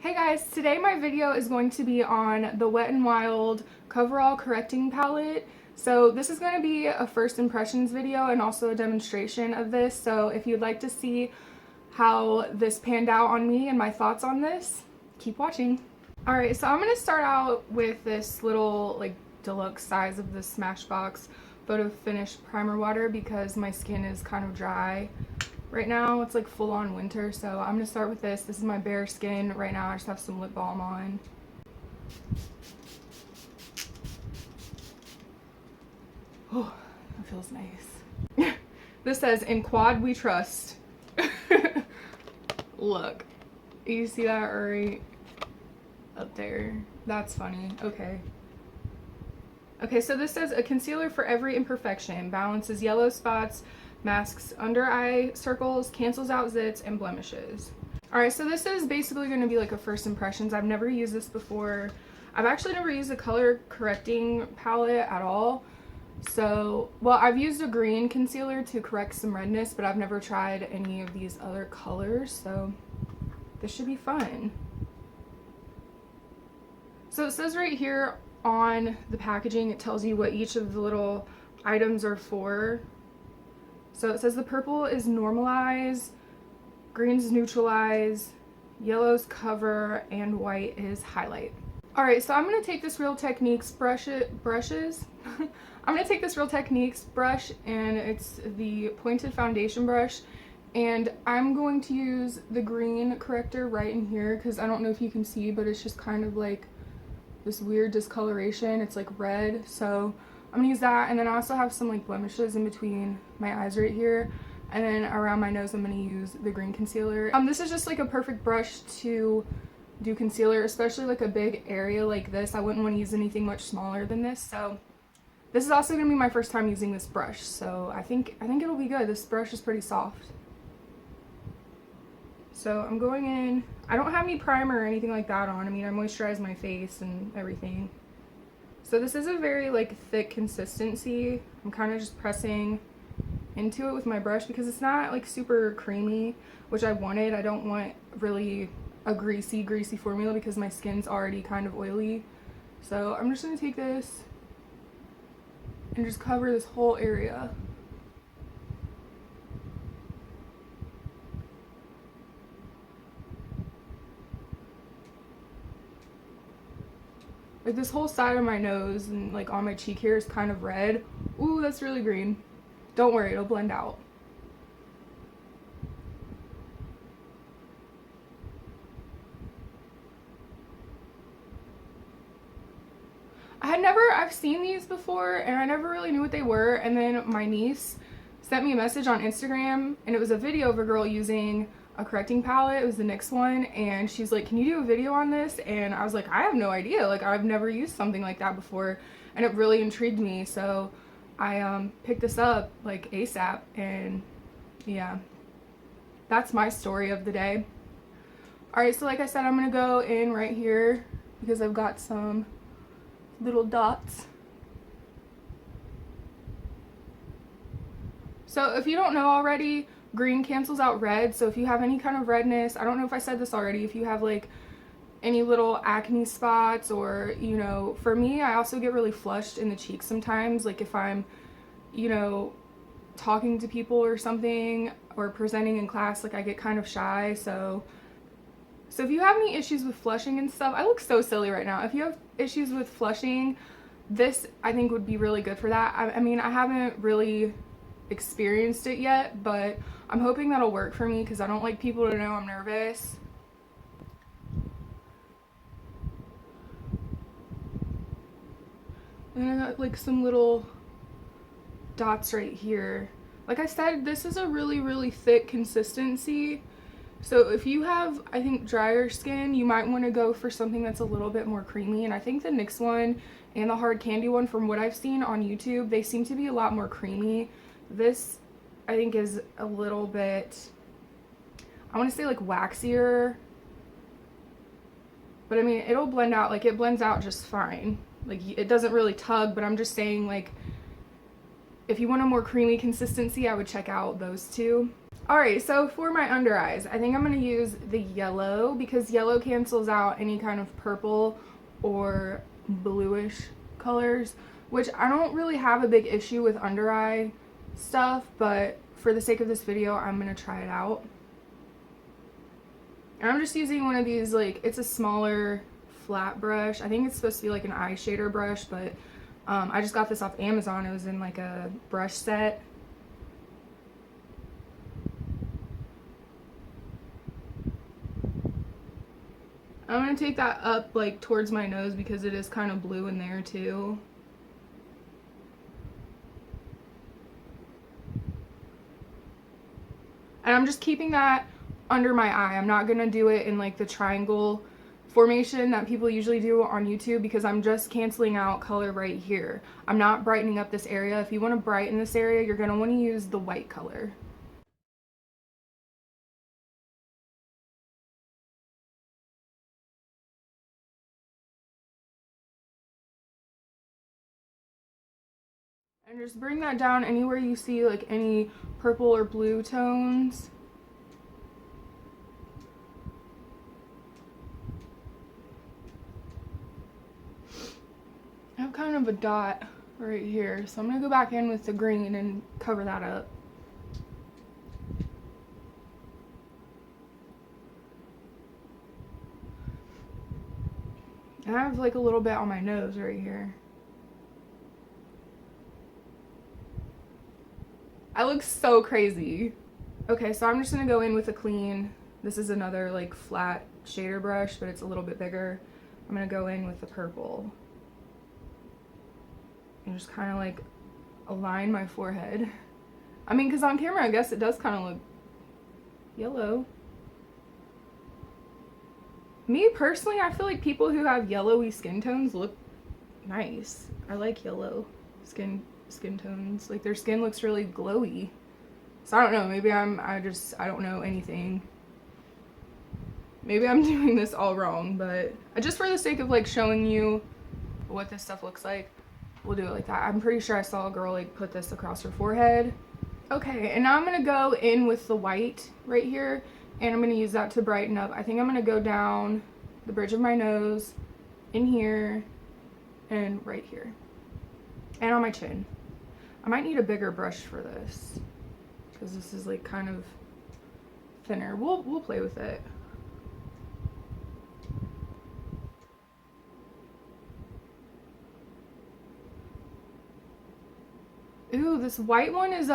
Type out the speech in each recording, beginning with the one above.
Hey guys, today my video is going to be on the Wet n Wild Coverall Correcting Palette. So this is going to be a first impressions video and also a demonstration of this. So if you'd like to see how this panned out on me and my thoughts on this, keep watching. Alright, so I'm going to start out with this little deluxe size of the Smashbox Photo Finish Primer Water because my skin is kind of dry. Right now, it's like full on winter, so I'm gonna start with this. This is my bare skin. Right now, I just have some lip balm on. Oh, that feels nice. This says, "In Quad we trust." Look, you see that right up there? That's funny. Okay. Okay, so this says, "A concealer for every imperfection, balances yellow spots, masks under eye circles, cancels out zits and blemishes." Alright, so this is basically going to be like a first impressions. I've never used this before. I've actually never used a color correcting palette at all. So, well, I've used a green concealer to correct some redness, but I've never tried any of these other colors, so this should be fun. So it says right here on the packaging, it tells you what each of the little items are for. So it says the purple is normalize, green is neutralize, yellow's cover, and white is highlight. Alright, so I'm going to take this Real Techniques brushes. I'm going to take this Real Techniques brush, and it's the pointed foundation brush, and I'm going to use the green corrector right in here because I don't know if you can see, but it's just kind of like this weird discoloration. It's like red, so I'm gonna use that, and then I also have some like blemishes in between my eyes right here, and then around my nose I'm gonna use the green concealer. This is just like a perfect brush to do concealer, especially like a big area like this. I wouldn't want to use anything much smaller than this. So this is also gonna be my first time using this brush, so I think it'll be good. This brush is pretty soft. So I'm going in. I don't have any primer or anything like that on. I mean, I moisturize my face and everything. So this is a very thick consistency. I'm kind of just pressing into it with my brush because it's not super creamy, which I wanted. I don't want really a greasy formula because my skin's already kind of oily. So I'm just gonna take this and just cover this whole area. Like this whole side of my nose and like on my cheek here is kind of red. Ooh, that's really green. Don't worry, it'll blend out. I've seen these before and I never really knew what they were, and then my niece sent me a message on Instagram and it was a video of a girl using a correcting palette. It was the NYX one, and she's like, "Can you do a video on this?" And I was like, I have no idea. I've never used something like that before, and it really intrigued me. So I picked this up ASAP, and yeah, that's my story of the day. Alright, so like I said, I'm gonna go in right here because I've got some little dots. So if you don't know already, green cancels out red, so if you have any kind of redness, I don't know if I said this already, if you have any little acne spots, or for me, I also get really flushed in the cheeks sometimes, if I'm talking to people or something, or presenting in class, I get kind of shy. So if you have any issues with flushing and stuff, I look so silly right now. If you have issues with flushing, this I think would be really good for that. I mean, I haven't really experienced it yet, but I'm hoping that'll work for me because I don't like people to know I'm nervous. And I got some little dots right here. Like I said, this is a really thick consistency. So if you have, I think, drier skin, you might want to go for something that's a little bit more creamy. And I think the NYX one and the Hard Candy one, from what I've seen on YouTube, they seem to be a lot more creamy. This, I think, is a little bit, I want to say waxier, but I mean, it'll blend out. It blends out just fine. It doesn't really tug, but I'm just saying if you want a more creamy consistency, I would check out those two. Alright, so for my under eyes, I think I'm going to use the yellow because yellow cancels out any kind of purple or bluish colors, which I don't really have a big issue with under eye stuff, but for the sake of this video, I'm going to try it out. And I'm just using one of these, like, it's a smaller flat brush. I think it's supposed to be like an eye shader brush, but I just got this off Amazon. It was in like a brush set. I'm going to take that up like towards my nose because it is kind of blue in there too. And I'm just keeping that under my eye. I'm not going to do it in like the triangle formation that people usually do on YouTube because I'm just canceling out color right here. I'm not brightening up this area. If you want to brighten this area, you're going to want to use the white color. And just bring that down anywhere you see like any purple or blue tones. I have kind of a dot right here, so I'm going to go back in with the green and cover that up. And I have like a little bit on my nose right here. I look so crazy. Okay, so I'm just gonna go in with a clean, this is another like flat shader brush, but it's a little bit bigger. I'm gonna go in with the purple. And just kind of like align my forehead. I mean, because on camera, I guess it does kind of look yellow. Me personally, I feel like people who have yellowy skin tones look nice. I like yellow skin tones. Like their skin looks really glowy. So I don't know, maybe I don't know anything. Maybe I'm doing this all wrong, but just for the sake of like showing you what this stuff looks like, we'll do it like that. I'm pretty sure I saw a girl like put this across her forehead. Okay, and now I'm gonna go in with the white right here, and I'm gonna use that to brighten up. I think I'm gonna go down the bridge of my nose, in here, and right here, and on my chin. I might need a bigger brush for this because this is like kind of thinner. We'll play with it. Ooh, this white one is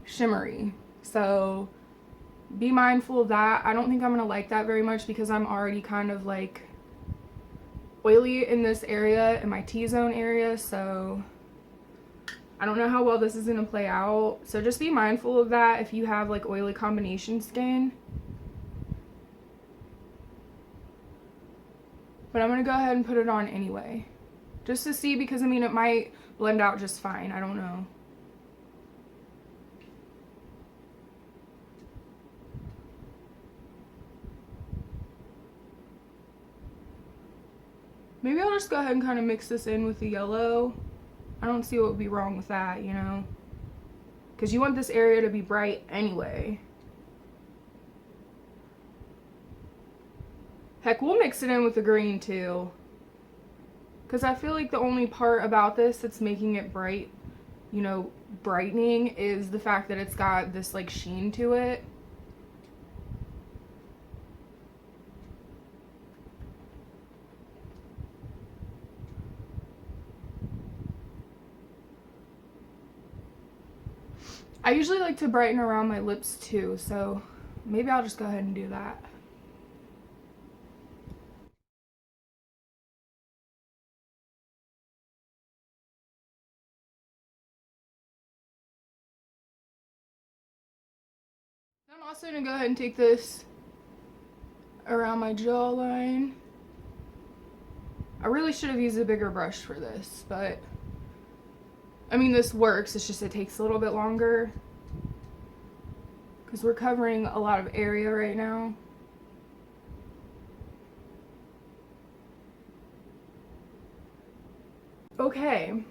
shimmery, so be mindful of that. I don't think I'm gonna like that very much because I'm already kind of like oily in this area, in my T-zone area, so I don't know how well this is gonna play out. So just be mindful of that if you have like oily combination skin. But I'm gonna go ahead and put it on anyway, just to see, because I mean it might blend out just fine. I don't know. Maybe I'll just go ahead and kind of mix this in with the yellow. I don't see what would be wrong with that, you know? Because you want this area to be bright anyway. Heck, we'll mix it in with the green too. Because I feel like the only part about this that's making it bright, you know, brightening, is the fact that it's got this like sheen to it. I usually like to brighten around my lips too, so maybe I'll just go ahead and do that. I'm also going to go ahead and take this around my jawline. I really should have used a bigger brush for this, but I mean this works, it's just it takes a little bit longer because we're covering a lot of area right now. Okay,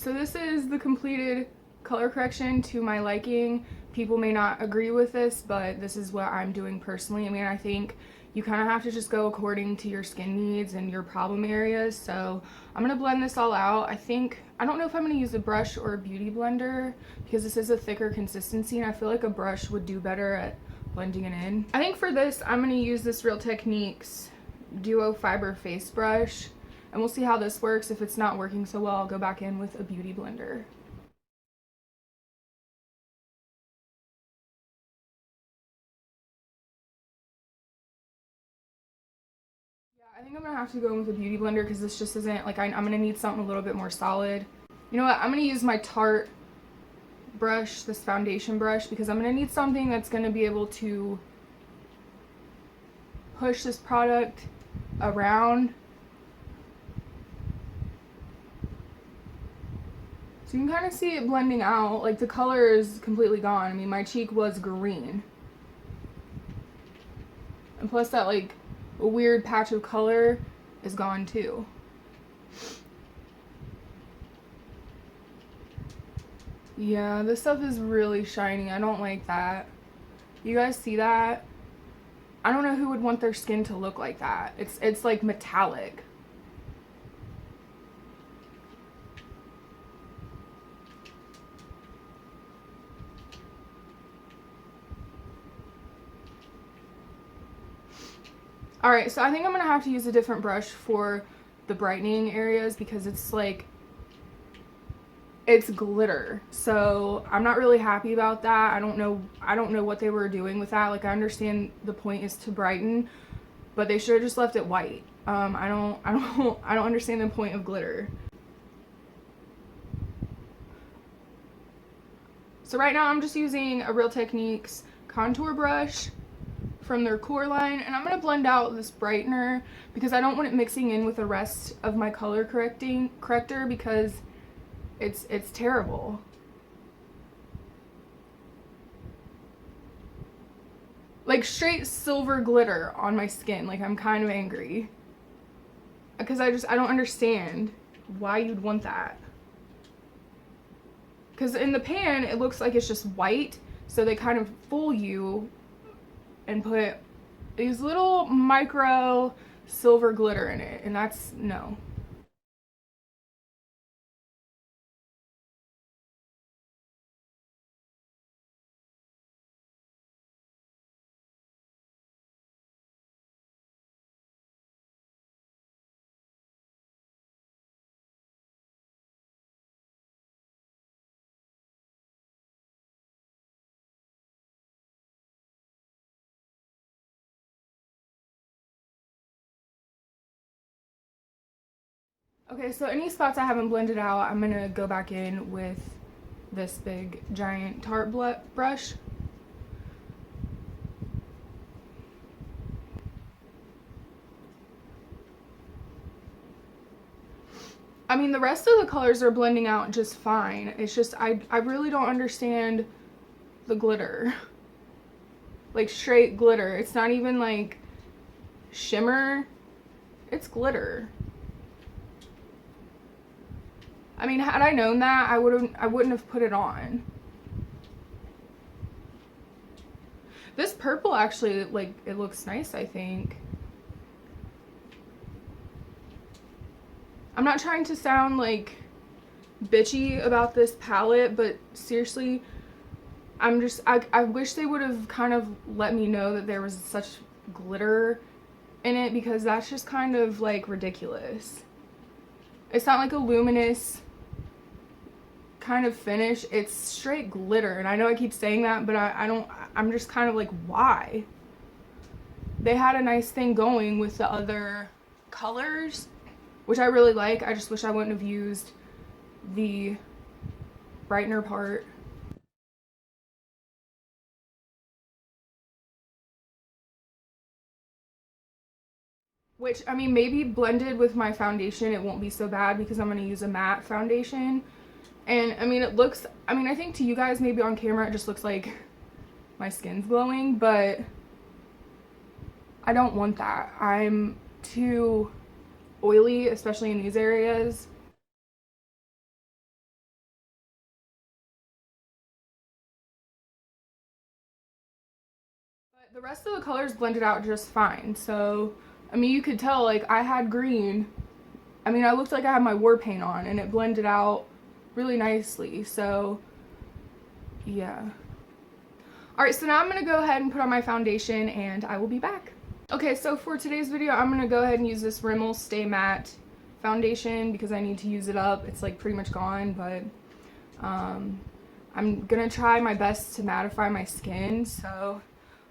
So this is the completed color correction to my liking. People may not agree with this, but this is what I'm doing personally. I mean, I think you kind of have to just go according to your skin needs and your problem areas. So I'm gonna blend this all out. I don't know if I'm gonna use a brush or a beauty blender because this is a thicker consistency and I feel like a brush would do better at blending it in. I think for this, I'm gonna use this Real Techniques Duo Fiber Face Brush and we'll see how this works. If it's not working so well, I'll go back in with a beauty blender. I think I'm gonna have to go in with a beauty blender because this just isn't, like, I'm gonna need something a little bit more solid. You know what, I'm gonna use my Tarte brush, this foundation brush, because I'm gonna need something that's gonna be able to push this product around. So you can kind of see it blending out, like the color is completely gone. I mean, my cheek was green. And plus that, like, a weird patch of color is gone too. Yeah, this stuff is really shiny. I don't like that. You guys see that? I don't know who would want their skin to look like that. It's like metallic. Alright, so I think I'm gonna have to use a different brush for the brightening areas because it's like, it's glitter. So I'm not really happy about that. I don't know what they were doing with that. Like, I understand the point is to brighten, but they should have just left it white. I don't understand the point of glitter. So right now I'm just using a Real Techniques contour brush from their core line, and I'm going to blend out this brightener because I don't want it mixing in with the rest of my color corrector because it's terrible. Like straight silver glitter on my skin. Like, I'm kind of angry because I don't understand why you'd want that. Because in the pan it looks like it's just white, so they kind of fool you and put these little micro silver glitter in it, and that's no. Okay, so any spots I haven't blended out, I'm gonna go back in with this big giant Tarte brush. I mean, the rest of the colors are blending out just fine. It's just, I really don't understand the glitter. Like, straight glitter. It's not even like shimmer. It's glitter. I mean, had I known that, I wouldn't have put it on. This purple actually, like, it looks nice, I think. I'm not trying to sound like bitchy about this palette, but seriously, I wish they would have kind of let me know that there was such glitter in it, because that's just kind of like ridiculous. It's not like a luminous kind of finish, it's straight glitter. And I know I keep saying that, but I'm just kind of like, why? They had a nice thing going with the other colors, which I really like. I just wish I wouldn't have used the brightener part. Which, I mean, maybe blended with my foundation it won't be so bad because I'm going to use a matte foundation. And I mean, it looks, I mean, I think to you guys maybe on camera it just looks like my skin's glowing, but I don't want that. I'm too oily, especially in these areas. The rest of the colors blended out just fine. So, I mean, you could tell, like, I had green. I mean, I looked like I had my war paint on, and it blended out really nicely. So, yeah. Alright, so now I'm going to go ahead and put on my foundation, and I will be back. Okay, so for today's video, I'm going to go ahead and use this Rimmel Stay Matte foundation because I need to use it up. It's like pretty much gone, but I'm going to try my best to mattify my skin, so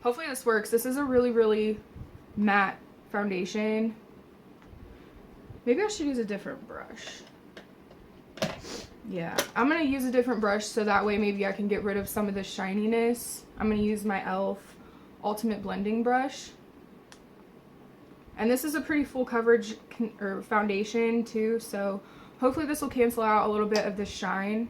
hopefully this works. This is a really, really matte foundation. Maybe I should use a different brush. Yeah, I'm going to use a different brush so that way maybe I can get rid of some of the shininess. I'm going to use my e.l.f. Ultimate Blending Brush. And this is a pretty full coverage foundation too, so hopefully this will cancel out a little bit of the shine.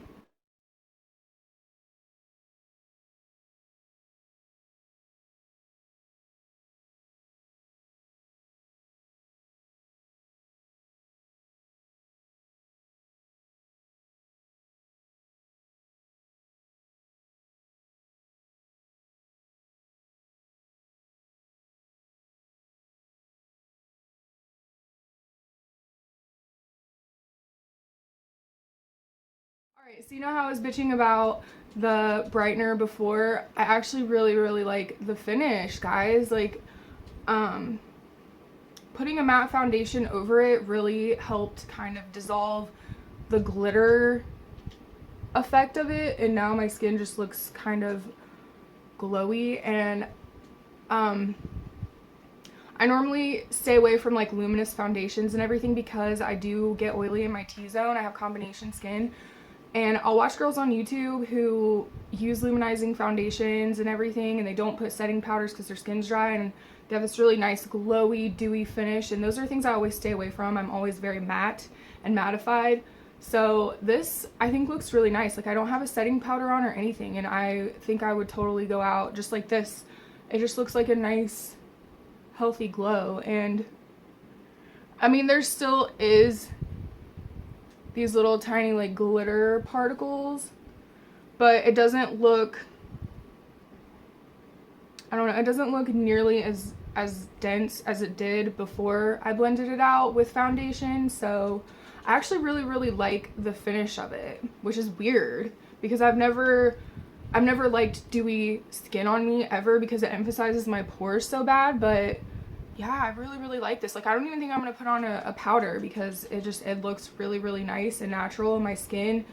Alright, so you know how I was bitching about the brightener before? I actually really, really like the finish, guys. Like, putting a matte foundation over it really helped kind of dissolve the glitter effect of it, and now my skin just looks kind of glowy. And I normally stay away from like luminous foundations and everything because I do get oily in my T-zone. I have combination skin. And I'll watch girls on YouTube who use luminizing foundations and everything, and they don't put setting powders because their skin's dry, and they have this really nice glowy, dewy finish, and those are things I always stay away from. I'm always very matte and mattified. So this, I think, looks really nice. Like, I don't have a setting powder on or anything, and I think I would totally go out just like this. It just looks like a nice, healthy glow. And, I mean, there still is these little tiny like glitter particles, but it doesn't look, I don't know, it doesn't look nearly as dense as it did before I blended it out with foundation. So I actually really, really like the finish of it, which is weird because I've never liked dewy skin on me ever because it emphasizes my pores so bad. But yeah, I really, really like this. Like, I don't even think I'm going to put on a powder because it looks really, really nice and natural in my skin.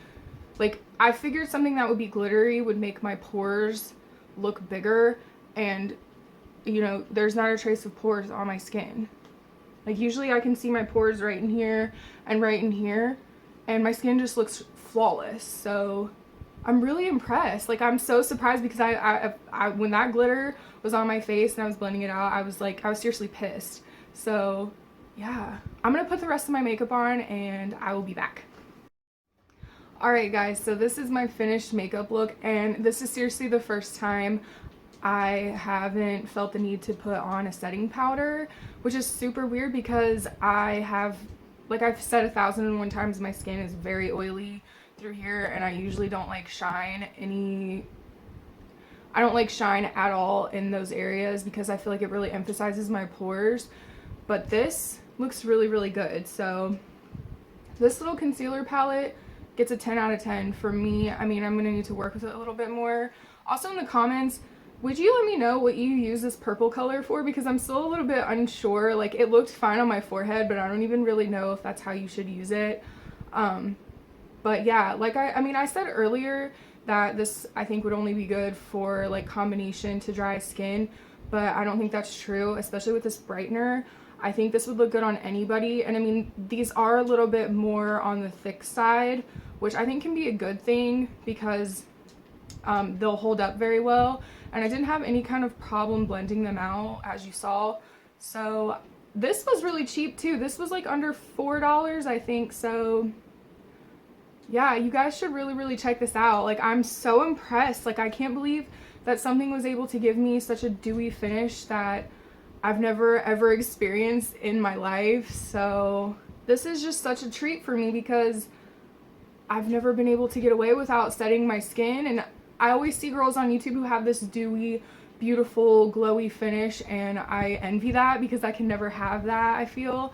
Like, I figured something that would be glittery would make my pores look bigger, and, you know, there's not a trace of pores on my skin. Like, usually I can see my pores right in here and right in here, and my skin just looks flawless. So I'm really impressed. Like, I'm so surprised because I when that glitter was on my face and I was blending it out, I was seriously pissed. So yeah, I'm gonna put the rest of my makeup on and I will be back. Alright guys, so this is my finished makeup look, and this is seriously the first time I haven't felt the need to put on a setting powder, which is super weird because I've said 1,001 times, my skin is very oily through here, and I usually don't like shine I don't like shine at all in those areas because I feel like it really emphasizes my pores. But this looks really, really good. So this little concealer palette gets a 10 out of 10 for me. I mean, I'm gonna need to work with it a little bit more. Also, in the comments, would you let me know what you use this purple color for? Because I'm still a little bit unsure. Like, it looked fine on my forehead, but I don't even really know if that's how you should use it. But yeah, like I said earlier that this, I think, would only be good for like combination to dry skin, but I don't think that's true, especially with this brightener. I think this would look good on anybody. And I mean, these are a little bit more on the thick side, which I think can be a good thing because they'll hold up very well. And I didn't have any kind of problem blending them out, as you saw. So this was really cheap too. This was like under $4, I think. So yeah, you guys should really, really check this out. Like, I'm so impressed. Like, I can't believe that something was able to give me such a dewy finish that I've never ever experienced in my life. So this is just such a treat for me because I've never been able to get away without setting my skin. And I always see girls on YouTube who have this dewy, beautiful glowy finish, and I envy that because I can never have that, I feel.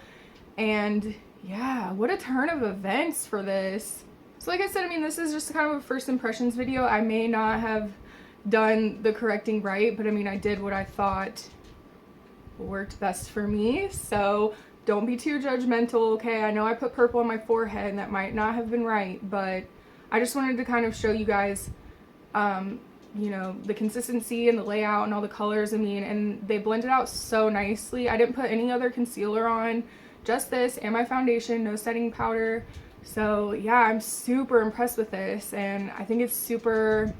And yeah, what a turn of events for this. So like I said, I mean, this is just kind of a first impressions video. I may not have done the correcting right, but I mean, I did what I thought worked best for me. So don't be too judgmental, okay? I know I put purple on my forehead and that might not have been right, but I just wanted to kind of show you guys, you know, the consistency and the layout and all the colors. I mean, and they blended out so nicely. I didn't put any other concealer on, just this and my foundation, no setting powder. So yeah, I'm super impressed with this, and I think it's super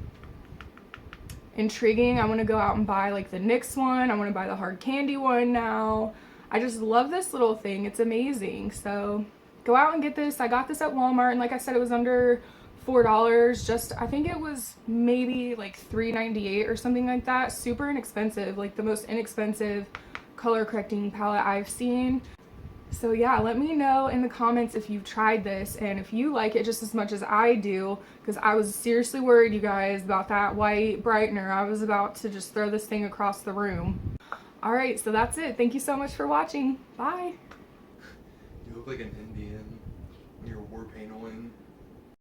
intriguing. I want to go out and buy like the NYX one. I want to buy the hard candy one now. I just love this little thing. It's amazing. So go out and get this. I got this at Walmart, and like I said, it was under $4. Just, I think it was maybe like $3.98 or something like that. Super inexpensive, like the most inexpensive color correcting palette I've seen. So yeah, let me know in the comments if you've tried this and if you like it just as much as I do, because I was seriously worried, you guys, about that white brightener. I was about to just throw this thing across the room. Alright, so that's it. Thank you so much for watching. Bye! You look like an Indian when you're war paint on.